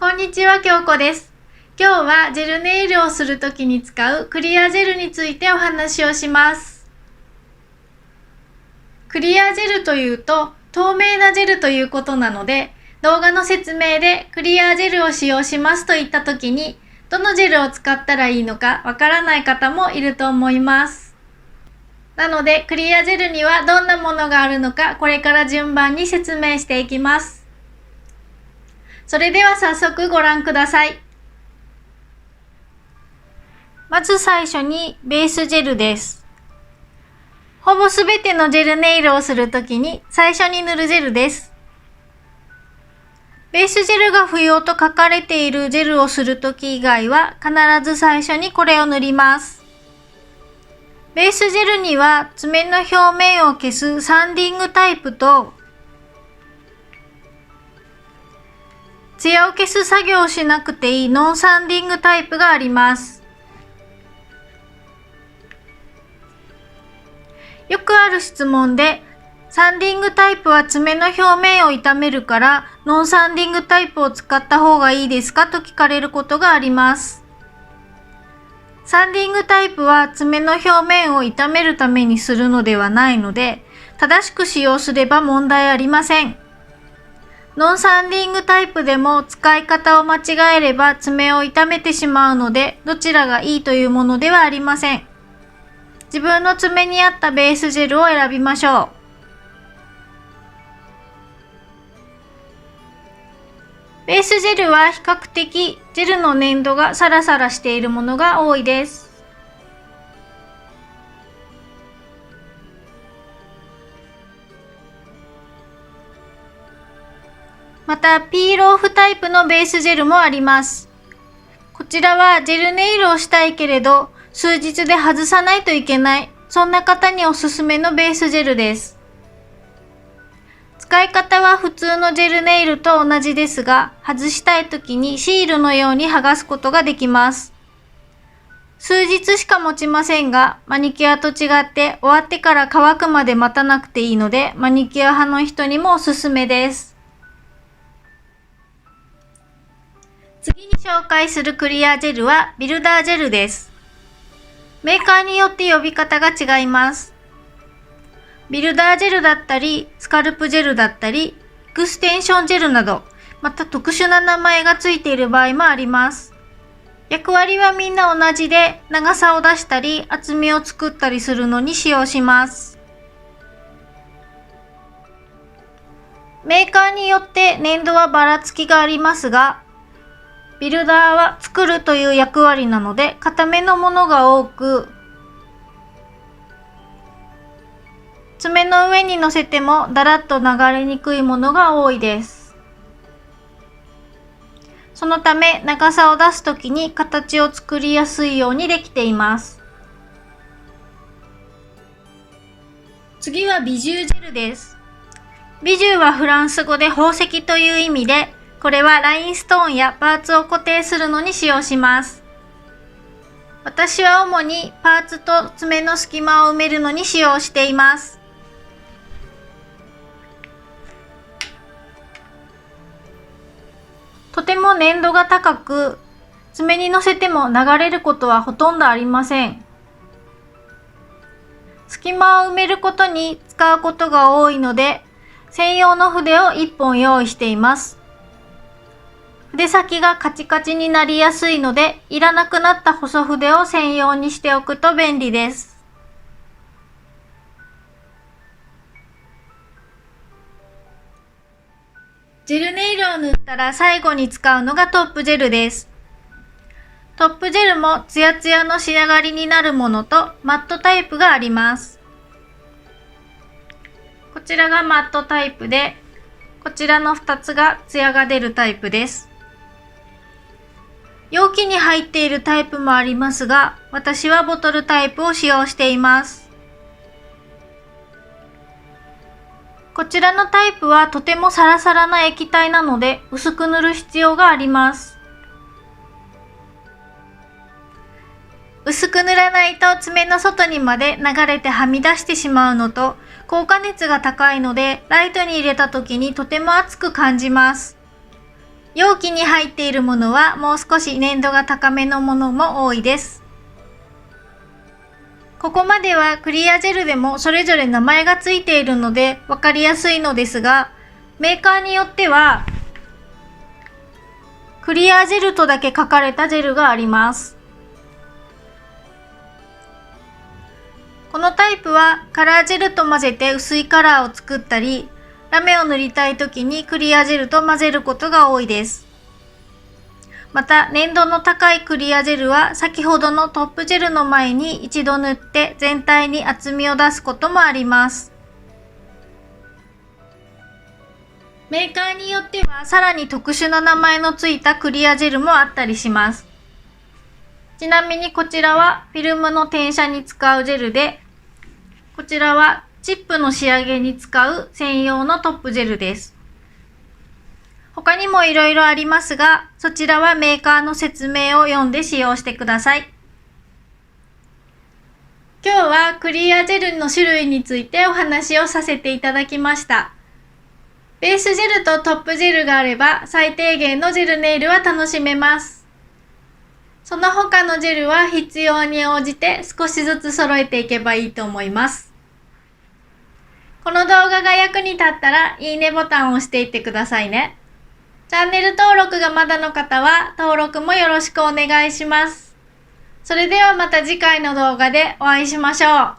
こんにちは、京子です。今日はジェルネイルをするときに使うクリアジェルについてお話をします。クリアジェルというと透明なジェルということなので、動画の説明でクリアジェルを使用しますと言ったときに、どのジェルを使ったらいいのかわからない方もいると思います。なので、クリアジェルにはどんなものがあるのか、これから順番に説明していきます。それでは早速ご覧ください。まず最初にベースジェルです。ほぼすべてのジェルネイルをするときに最初に塗るジェルです。ベースジェルが不要と書かれているジェルをするとき以外は必ず最初にこれを塗ります。ベースジェルには爪の表面を消すサンディングタイプとツヤを消す作業をしなくていいノンサンディングタイプがあります。よくある質問で、サンディングタイプは爪の表面を傷めるからノンサンディングタイプを使った方がいいですかと聞かれることがあります。サンディングタイプは爪の表面を傷めるためにするのではないので、正しく使用すれば問題ありません。ノンサンディングタイプでも使い方を間違えれば爪を傷めてしまうので、どちらがいいというものではありません。自分の爪に合ったベースジェルを選びましょう。ベースジェルは比較的ジェルの粘度がサラサラしているものが多いです。また、ピールオフタイプのベースジェルもあります。こちらはジェルネイルをしたいけれど、数日で外さないといけない、そんな方におすすめのベースジェルです。使い方は普通のジェルネイルと同じですが、外したい時にシールのように剥がすことができます。数日しか持ちませんが、マニキュアと違って終わってから乾くまで待たなくていいので、マニキュア派の人にもおすすめです。次に紹介するクリアジェルはビルダージェルです。メーカーによって呼び方が違います。ビルダージェルだったり、スカルプジェルだったり、エクステンションジェルなど、また特殊な名前がついている場合もあります。役割はみんな同じで、長さを出したり、厚みを作ったりするのに使用します。メーカーによって粘度はばらつきがありますが、ビルダーは作るという役割なので、固めのものが多く、爪の上に乗せてもだらっと流れにくいものが多いです。そのため、長さを出すときに形を作りやすいようにできています。次はビジュージェルです。ビジューはフランス語で宝石という意味で、これはラインストーンやパーツを固定するのに使用します。私は主にパーツと爪の隙間を埋めるのに使用しています。とても粘度が高く、爪に乗せても流れることはほとんどありません。隙間を埋めることに使うことが多いので、専用の筆を1本用意しています。筆先がカチカチになりやすいので、いらなくなった細筆を専用にしておくと便利です。ジェルネイルを塗ったら最後に使うのがトップジェルです。トップジェルもツヤツヤの仕上がりになるものとマットタイプがあります。こちらがマットタイプで、こちらの2つがツヤが出るタイプです。容器に入っているタイプもありますが、私はボトルタイプを使用しています。こちらのタイプはとてもサラサラな液体なので薄く塗る必要があります。薄く塗らないと爪の外にまで流れてはみ出してしまうのと、効果熱が高いのでライトに入れた時にとても熱く感じます。容器に入っているものはもう少し粘度が高めのものも多いです。ここまではクリアジェルでもそれぞれ名前がついているので分かりやすいのですが、メーカーによってはクリアジェルとだけ書かれたジェルがあります。このタイプはカラージェルと混ぜて薄いカラーを作ったり、ラメを塗りたい時にクリアジェルと混ぜることが多いです。また粘度の高いクリアジェルは先ほどのトップジェルの前に一度塗って全体に厚みを出すこともあります。メーカーによってはさらに特殊な名前のついたクリアジェルもあったりします。ちなみにこちらはフィルムの転写に使うジェルで、こちらはチップの仕上げに使う専用のトップジェルです。他にもいろいろありますが、そちらはメーカーの説明を読んで使用してください。今日はクリアジェルの種類についてお話をさせていただきました。ベースジェルとトップジェルがあれば最低限のジェルネイルは楽しめます。その他のジェルは必要に応じて少しずつ揃えていけばいいと思います。この動画が役に立ったらいいねボタンを押していってくださいね。チャンネル登録がまだの方は登録もよろしくお願いします。それではまた次回の動画でお会いしましょう。